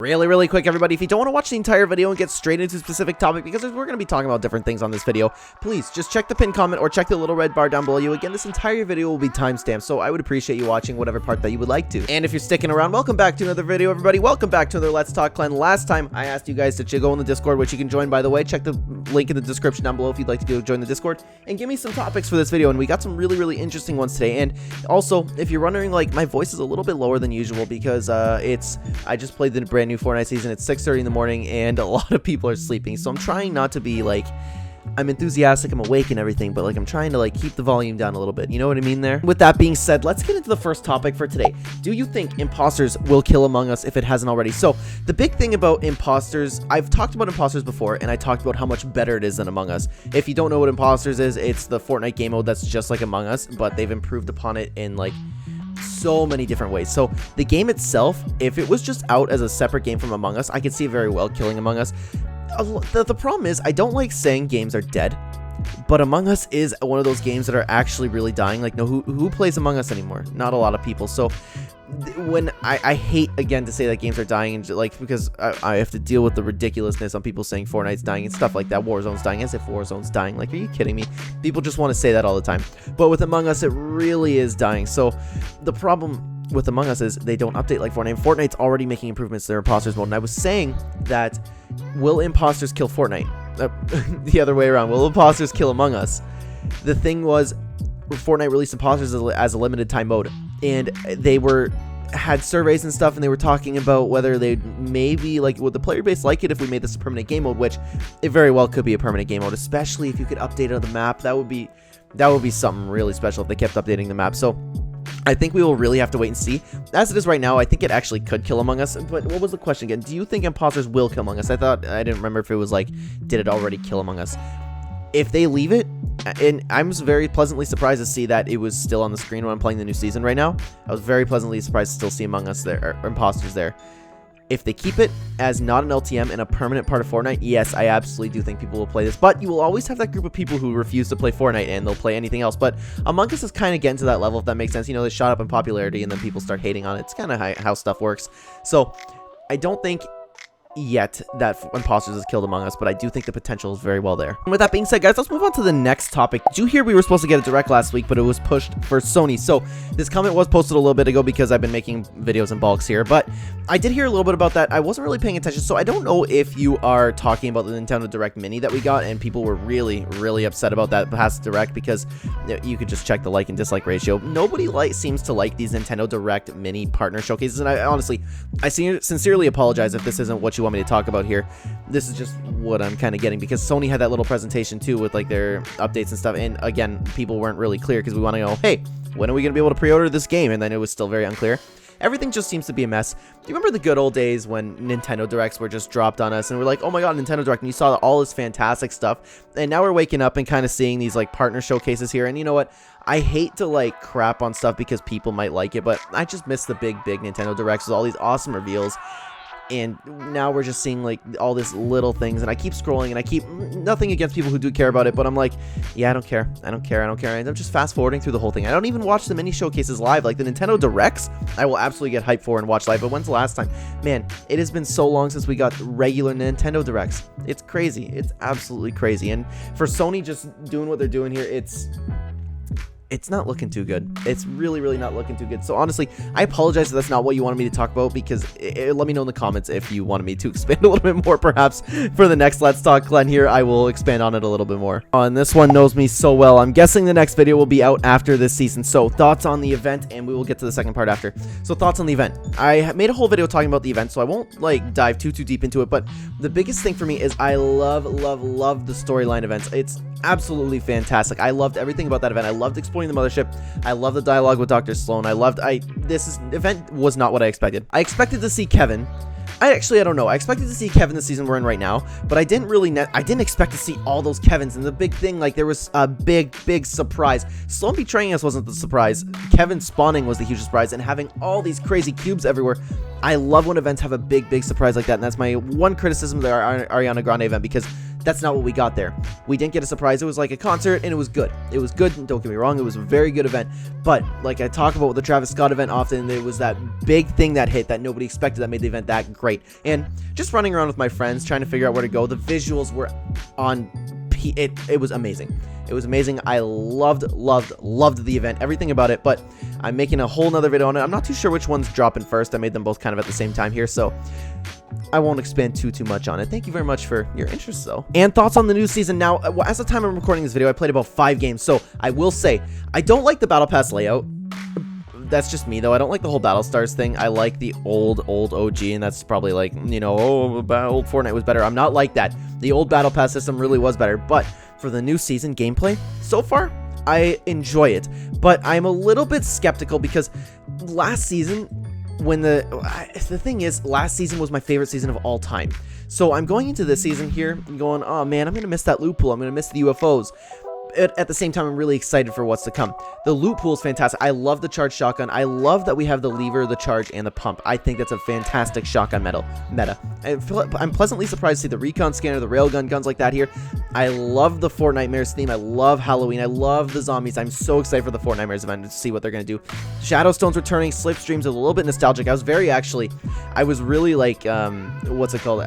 Really quick, everybody, if you don't want to watch the entire video and get straight into a specific topic, because we're going to be talking about different things on this video, please just check the pinned comment or check the little red bar down below you. Again, this entire video will be timestamped, so I would appreciate you watching whatever part that you would like to. And if you're sticking around, welcome back to another video, everybody. Welcome back to another Let's Talk Clen. Last time, I asked you guys to go in the Discord, which you can join, by the way. Check the link in the description down below if you'd like to join the Discord, and give me some topics for this video, and we got some really interesting ones today. And also, if you're wondering, like, my voice is a little bit lower than usual because I just played the brand new Fortnite season. It's 6:30 in the morning and a lot of people are sleeping, so I'm trying not to be like, I'm enthusiastic, I'm awake and everything, but like I'm trying to like keep the volume down a little bit, you know what I mean there? With that being said, let's get into the first topic for today. Do you think imposters will kill Among Us if it hasn't already? So the big thing about imposters, I've talked about imposters before, and I talked about how much better it is than Among Us. If you don't know what imposters is, it's the Fortnite game mode that's just like Among Us, but they've improved upon it in like so many different ways. So the game itself, if it was just out as a separate game from Among Us, I could see it very well killing Among Us. The problem is, I don't like saying games are dead, but Among Us is one of those games that are actually really dying. Like, no, who plays Among Us anymore? Not a lot of people. So when I hate again to say that games are dying, and like, because I have to deal with the ridiculousness on people saying Fortnite's dying and stuff like that. Warzone's dying, as if Warzone's dying. Like, are you kidding me? People just want to say that all the time. But with Among Us, it really is dying. So the problem with Among Us is they don't update like Fortnite. Fortnite's already making improvements to their imposters mode, and I was saying that, will imposters kill Fortnite? The other way around, will imposters kill Among Us? The thing was, Fortnite released imposters as a limited time mode, and they had surveys and stuff, and they were talking about whether they'd maybe, like, would the player base like it if we made this a permanent game mode, which it very well could be a permanent game mode, especially if you could update it on the map. That would be something really special if they kept updating the map. So I think we will really have to wait and see. As it is right now, I think it actually could kill Among Us. But what was the question again? Do you think imposters will kill Among Us? I didn't remember if it was like, did it already kill Among Us? If they leave it, and I'm very pleasantly surprised to see that it was still on the screen when I'm playing the new season right now. I was very pleasantly surprised to still see Among Us there, or imposters there. If they keep it as not an LTM and a permanent part of Fortnite, yes, I absolutely do think people will play this. But you will always have that group of people who refuse to play Fortnite and they'll play anything else. But Among Us is kind of getting to that level, if that makes sense. You know, they shot up in popularity and then people start hating on it. It's kind of how stuff works. So I don't think yet that imposters has killed Among Us, but I do think the potential is very well there. And with that being said, guys, let's move on to the next topic. Did you hear we were supposed to get a direct last week, but it was pushed for Sony? So this comment was posted a little bit ago because I've been making videos in bulks here, but I did hear a little bit about that. I wasn't really paying attention, so I don't know if you are talking about the Nintendo Direct Mini that we got, and people were really upset about that past Direct, because you could just check the like and dislike ratio. Nobody seems to like these Nintendo Direct Mini partner showcases, and I sincerely apologize if this isn't what you want me to talk about here. This is just what I'm kind of getting, because Sony had that little presentation too with like their updates and stuff, and again, people weren't really clear because we want to know, hey, when are we going to be able to pre-order this game? And then it was still very unclear. Everything just seems to be a mess. Do you remember the good old days when Nintendo Directs were just dropped on us and we're like, oh my god, Nintendo Direct, and you saw all this fantastic stuff, and now we're waking up and kind of seeing these like partner showcases here. And you know what, I hate to like crap on stuff because people might like it, but I just miss the big Nintendo Directs with all these awesome reveals. And now we're just seeing like all these little things, and I keep scrolling, and I keep, nothing against people who do care about it, but I'm like, yeah, I don't care, and I'm just fast forwarding through the whole thing. I don't even watch the mini showcases live. Like the Nintendo Directs, I will absolutely get hyped for and watch live, but when's the last time? Man, it has been so long since we got regular Nintendo Directs. It's crazy. It's absolutely crazy. And for Sony just doing what they're doing here, it's not looking too good. It's really not looking too good. So honestly, I apologize if that's not what you wanted me to talk about, because let me know in the comments if you wanted me to expand a little bit more. Perhaps for the next Let's Talk Clen here, I will expand on it a little bit more. And this one knows me so well. I'm guessing the next video will be out after this season. So thoughts on the event, and we will get to the second part after. So thoughts on the event. I made a whole video talking about the event, so I won't like dive too deep into it, but the biggest thing for me is I love the storyline events. It's absolutely fantastic. I loved everything about that event. I loved exploring the mothership. I love the dialogue with Dr. Sloan. This event was not what I expected. I expected to see Kevin. I don't know. I expected to see Kevin the season we're in right now, but I didn't expect to see all those Kevins. And the big thing, like, there was a big surprise. Sloan betraying us wasn't the surprise. Kevin spawning was the huge surprise, and having all these crazy cubes everywhere. I love when events have a big surprise like that, and that's my one criticism of the Ariana Grande event, because That's not what we got there. We didn't get a surprise. It was like a concert, and it was good. It was good, don't get me wrong. It was a very good event. But like I talk about with the Travis Scott event often, it was that big thing that hit that nobody expected that made the event that great. And just running around with my friends trying to figure out where to go, the visuals were on it was amazing. It was amazing. I loved the event, everything about it, but I'm making a whole nother video on it. I'm not too sure which one's dropping first. I made them both kind of at the same time here, so I won't expand too much on it. Thank you very much for your interest, though. And thoughts on the new season. Now, as the time I'm recording this video, I played about 5 games, so I will say, I don't like the Battle Pass layout. That's just me, though. I don't like the whole Battle Stars thing. I like the old OG, and that's probably like, you know, old Fortnite was better. I'm not like that. The old Battle Pass system really was better, but for the new season gameplay, so far, I enjoy it. But I'm a little bit skeptical because last season, when the thing is, last season was my favorite season of all time. So I'm going into this season here and going, oh man, I'm going to miss that loot pool. I'm going to miss the UFOs. At the same time, I'm really excited for what's to come. The loot pool is fantastic. I love the charged shotgun. I love that we have the lever, the charge, and the pump. I think that's a fantastic shotgun meta. I'm pleasantly surprised to see the recon scanner, the railgun guns like that here. I love the Fortnite theme. I love Halloween. I love the zombies. I'm so excited for the Fortnite event to see what they're going to do. Shadowstone's returning. Slipstream's a little bit nostalgic. I was really like, what's it called?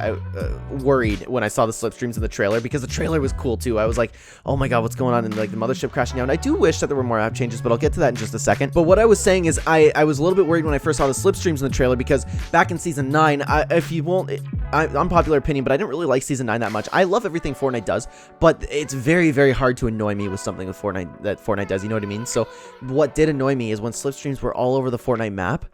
Worried when I saw the Slipstreams in the trailer because the trailer was cool too. I was like, oh my god, what's going on? And like the mothership crashing down. I do wish that there were more app changes, but I'll get to that in just a second. But what I was saying is I was a little bit worried when I first saw the Slipstreams in the trailer because back in Season 9, unpopular opinion, but I didn't really like Season 9 that much. I love everything Fortnite does, but it's very hard to annoy me with something with Fortnite does, you know what I mean? So what did annoy me is when Slipstreams were all over the Fortnite map,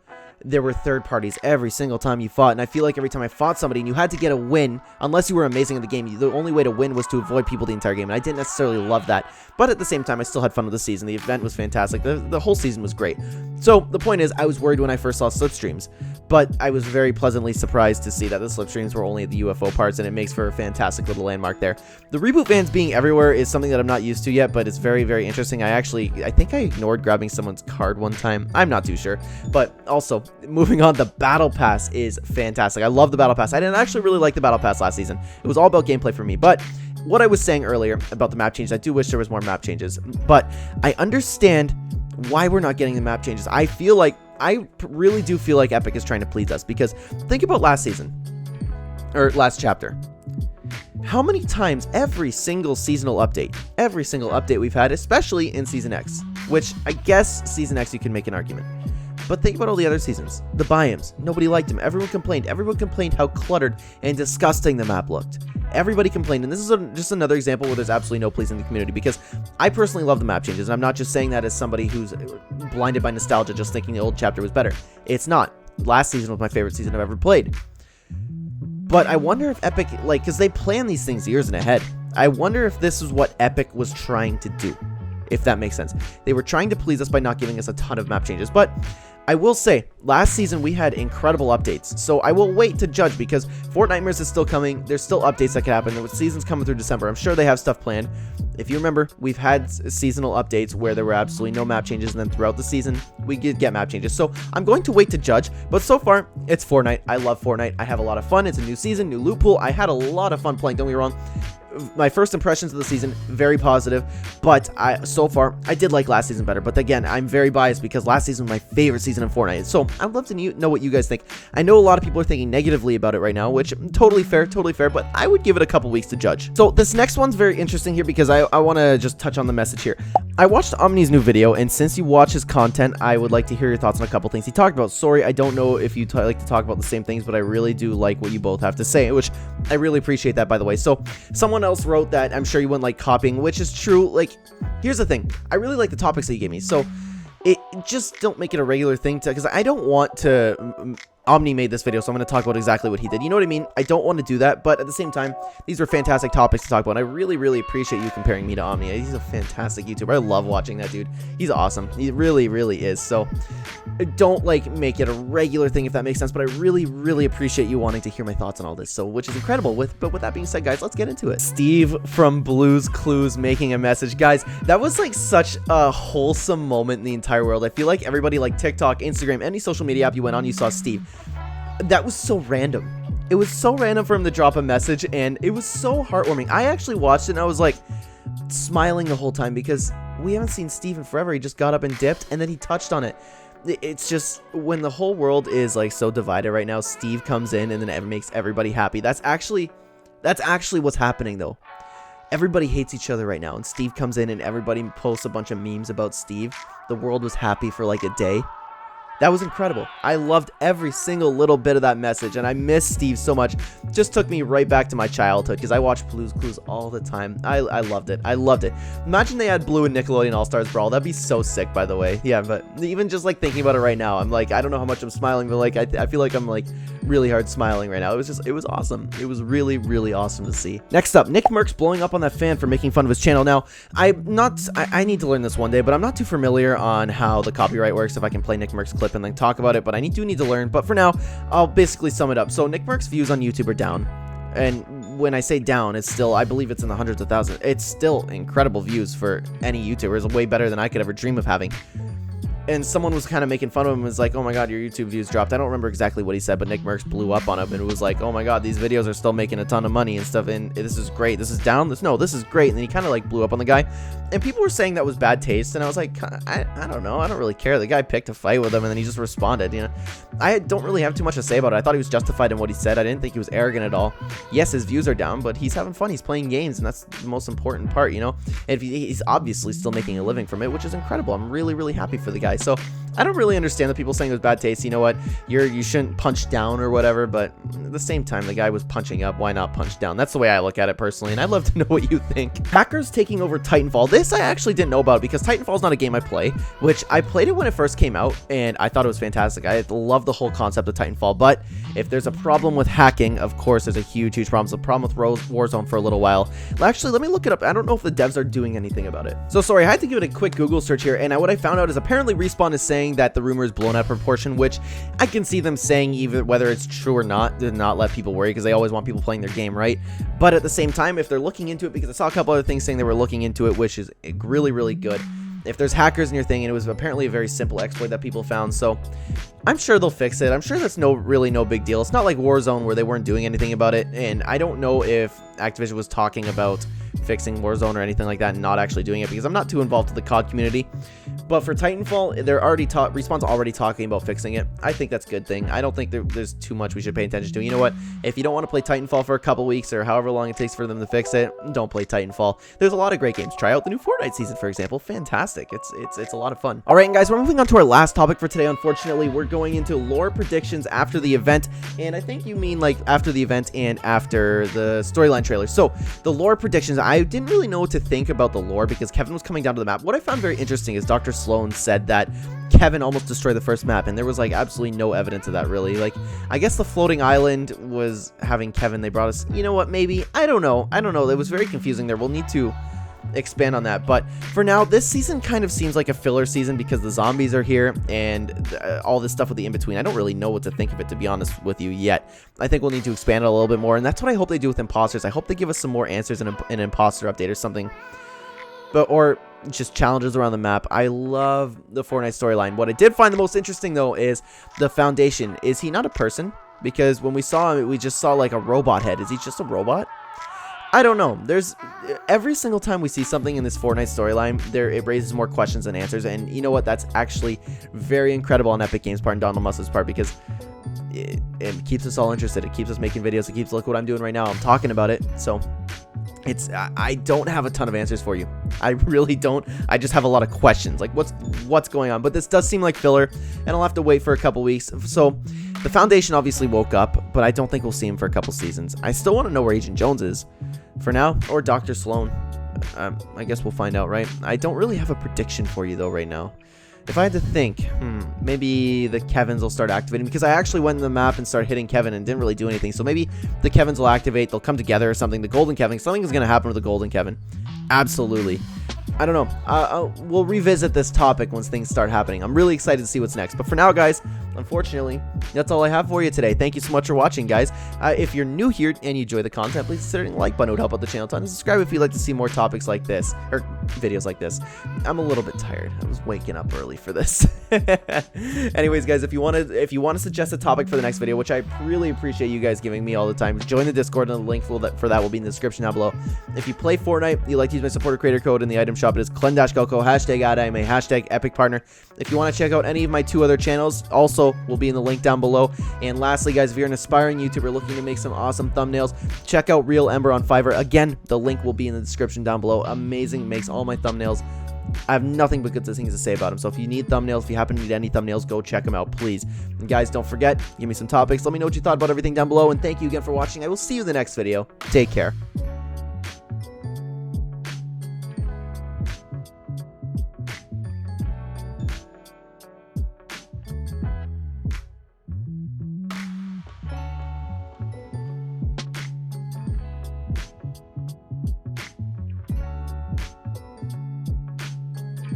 there were third parties every single time you fought, and I feel like every time I fought somebody and you had to get a win, unless you were amazing in the game, the only way to win was to avoid people the entire game, and I didn't necessarily love that, but at the same time, I still had fun with the season. The event was fantastic. The whole season was great. So the point is, I was worried when I first saw Slipstreams, but I was very pleasantly surprised to see that the Slipstreams were only the UFO parts, and it makes for a fantastic little landmark there. The reboot vans being everywhere is something that I'm not used to yet, but it's very interesting. I think I ignored grabbing someone's card one time. I'm not too sure, but also, moving on, the Battle Pass is fantastic. I love the Battle Pass. I didn't actually really like the Battle Pass last season. It was all about gameplay for me, but what I was saying earlier about the map changes, I do wish there was more map changes, but I understand why we're not getting the map changes. I really do feel like Epic is trying to please us, because think about last season, or last chapter. How many times every single seasonal update we've had, especially in Season X, which I guess Season X you can make an argument. But think about all the other seasons. The biomes. Nobody liked them. Everyone complained. Everyone complained how cluttered and disgusting the map looked. Everybody complained. And this is just another example where there's absolutely no pleasing the community, because I personally love the map changes. And I'm not just saying that as somebody who's blinded by nostalgia just thinking the old chapter was better. It's not. Last season was my favorite season I've ever played. But I wonder if Epic, because they plan these things years in ahead. I wonder if this is what Epic was trying to do, if that makes sense. They were trying to please us by not giving us a ton of map changes. But I will say, last season we had incredible updates, so I will wait to judge, because Fortnite is still coming. There's still updates that could happen. The season's coming through December. I'm sure they have stuff planned. If you remember, we've had seasonal updates where there were absolutely no map changes, and then throughout the season, we did get map changes. So I'm going to wait to judge, but so far, it's Fortnite. I love Fortnite. I have a lot of fun. It's a new season, new loot pool. I had a lot of fun playing, don't get me wrong. My first impressions of the season, very positive, but so far, I did like last season better. But again, I'm very biased because last season was my favorite season in Fortnite. So I'd love to know what you guys think. I know a lot of people are thinking negatively about it right now, which totally fair, but I would give it a couple weeks to judge. So this next one's very interesting here because I want to just touch on the message here. I watched Omni's new video, and since you watch his content, I would like to hear your thoughts on a couple things he talked about. Sorry, I don't know if you like to talk about the same things, but I really do like what you both have to say, which I really appreciate that, by the way. So someone else wrote that I'm sure you wouldn't like copying, which is true. Like, here's the thing. I really like the topics that you gave me, so it just don't make it a regular thing because I don't want to. Omni made this video, so I'm going to talk about exactly what he did. You know what I mean? I don't want to do that, but at the same time, these were fantastic topics to talk about, and I really appreciate you comparing me to Omni. He's a fantastic YouTuber. I love watching that dude. He's awesome. He really is. So don't make it a regular thing, if that makes sense, but I really appreciate you wanting to hear my thoughts on all this, so which is incredible. But with that being said, guys, let's get into it. Steve from Blues Clues making a message. Guys, that was like such a wholesome moment in the entire world. I feel like everybody, like TikTok, Instagram, any social media app you went on, you saw Steve. That was so random. It was so random for him to drop a message, and it was so heartwarming. I actually watched it, and I was like smiling the whole time because we haven't seen Steve in forever. He just got up and dipped, and then he touched on it. It's just, when the whole world is like so divided right now, Steve comes in and then it makes everybody happy. That's actually what's happening, though. Everybody hates each other right now, and Steve comes in and everybody posts a bunch of memes about Steve. The world was happy for like a day. That was incredible. I loved every single little bit of that message, and I miss Steve so much. It just took me right back to my childhood, because I watched Blue's Clues all the time. I loved it. I loved it. Imagine they had Blue and Nickelodeon All-Stars Brawl. That'd be so sick, by the way. Yeah, but even just like thinking about it right now, I'm like, I don't know how much I'm smiling, but like I feel like I'm like really hard smiling right now. It was awesome. It was really, really awesome to see. Next up, Nickmercs blowing up on that fan for making fun of his channel. Now, I need to learn this one day, but I'm not too familiar on how the copyright works, if I can play Nickmercs clip and then talk about it, but I do need to learn. But for now, I'll basically sum it up. So Nickmercs views on YouTube are down, and when I say down, it's still, I believe it's in the hundreds of thousands. It's still incredible views for any YouTuber. It's way better than I could ever dream of having. And someone was kind of making fun of him and was like, oh my god, your YouTube views dropped. I don't remember exactly what he said, but Nickmercs blew up on him and it was like, oh my god, these videos are still making a ton of money and stuff, and this is great. This is down. This is great. And then he kind of like blew up on the guy. And people were saying that was bad taste, and I was like, I don't know. I don't really care. The guy picked a fight with him, and then he just responded, you know. I don't really have too much to say about it. I thought he was justified in what he said. I didn't think he was arrogant at all. Yes, his views are down, but he's having fun. He's playing games, and that's the most important part, you know. And he's obviously still making a living from it, which is incredible. I'm really, really happy for the guy. So I don't really understand the people saying it was bad taste. You know what? You shouldn't punch down or whatever, but at the same time, the guy was punching up. Why not punch down? That's the way I look at it personally, and I'd love to know what you think. Hackers taking over Titanfall. This I actually didn't know about, because Titanfall is not a game I play, which I played it when it first came out, and I thought it was fantastic. I love the whole concept of Titanfall, but if there's a problem with hacking, of course, there's a huge, huge problem. It's a problem with Warzone for a little while. Actually, let me look it up. I don't know if the devs are doing anything about it. So sorry, I had to give it a quick Google search here, and what I found out is apparently Respawn is saying that the rumor is blown out of proportion, which I can see them saying even whether it's true or not, to not let people worry, because they always want people playing their game, right? But at the same time, if they're looking into it, because I saw a couple other things saying they were looking into it, which is really, really good. If there's hackers in your thing, and it was apparently a very simple exploit that people found, so I'm sure they'll fix it. I'm sure that's really no big deal. It's not like Warzone where they weren't doing anything about it, and I don't know if Activision was talking about fixing Warzone or anything like that and not actually doing it, because I'm not too involved with the COD community. But for Titanfall, they're already Respawn's already talking about fixing it. I think that's a good thing. I don't think there's too much we should pay attention to. You know what? If you don't want to play Titanfall for a couple weeks or however long it takes for them to fix it, don't play Titanfall. There's a lot of great games. Try out the new Fortnite season, for example. Fantastic. It's a lot of fun. All right, guys, we're moving on to our last topic for today. Unfortunately, we're going into lore predictions after the event, and I think you mean like after the event and after the storyline trailer. So the lore predictions, I didn't really know what to think about the lore because Kevin was coming down to the map. What I found very interesting is Dr. Sloan said that Kevin almost destroyed the first map, and there was like absolutely no evidence of that, really. Like, I guess the floating island was having Kevin. They brought us, you know what, maybe, I don't know, it was very confusing there. We'll need to expand on that, but for now, this season kind of seems like a filler season because the zombies are here and all this stuff with the in-between. I don't really know what to think of it, to be honest with you, yet. I think we'll need to expand it a little bit more, and that's what I hope they do with Impostors. I hope they give us some more answers in an Imposter update or something, or just challenges around the map. I love the Fortnite storyline. What I did find the most interesting, though, is the Foundation. Is he not a person? Because when we saw him, we just saw like a robot head. Is he just a robot? I don't know. There's every single time we see something in this Fortnite storyline, it raises more questions than answers, and you know what? That's actually very incredible on Epic Games' part and Donald Musk's part, because it keeps us all interested. It keeps us making videos. It keeps, look what I'm doing right now. I'm talking about it. So I don't have a ton of answers for you. I really don't. I just have a lot of questions, like what's going on. But this does seem like filler, and I'll have to wait for a couple weeks. So the Foundation obviously woke up, but I don't think we'll see him for a couple seasons. I still want to know where Agent Jones is for now, or Dr. Sloan. I guess we'll find out, right? I don't really have a prediction for you, though, right now. If I had to think, maybe the Kevins will start activating, because I actually went in the map and started hitting Kevin and didn't really do anything. So maybe the Kevins will activate, they'll come together or something. The Golden Kevin, something is going to happen with the Golden Kevin. Absolutely. I don't know. We'll revisit this topic once things start happening. I'm really excited to see what's next. But for now, guys, unfortunately, that's all I have for you today. Thank you so much for watching, guys. If you're new here and you enjoy the content, please consider hitting the like button. It would help out the channel a ton. And subscribe if you'd like to see more topics like this, or videos like this. I'm a little bit tired. I was waking up early for this. Anyways, guys, if you want to suggest a topic for the next video, which I really appreciate you guys giving me all the time, join the Discord, and the link for that will be in the description down below. If you play Fortnite, you like to use my supporter creator code in the item shop, it is CLEN-GOCO, #AdIMA, #EpicPartner. If you want to check out any of my 2 other channels, also will be in the link down below. And lastly, guys, if you're an aspiring YouTuber looking to make some awesome thumbnails, check out Real Ember on Fiverr. Again, the link will be in the description down below. Amazing, makes all my thumbnails. I have nothing but good things to say about him. So if you need thumbnails, if you happen to need any thumbnails, go check him out, please. And guys, don't forget, give me some topics. Let me know what you thought about everything down below. And thank you again for watching. I will see you in the next video. Take care.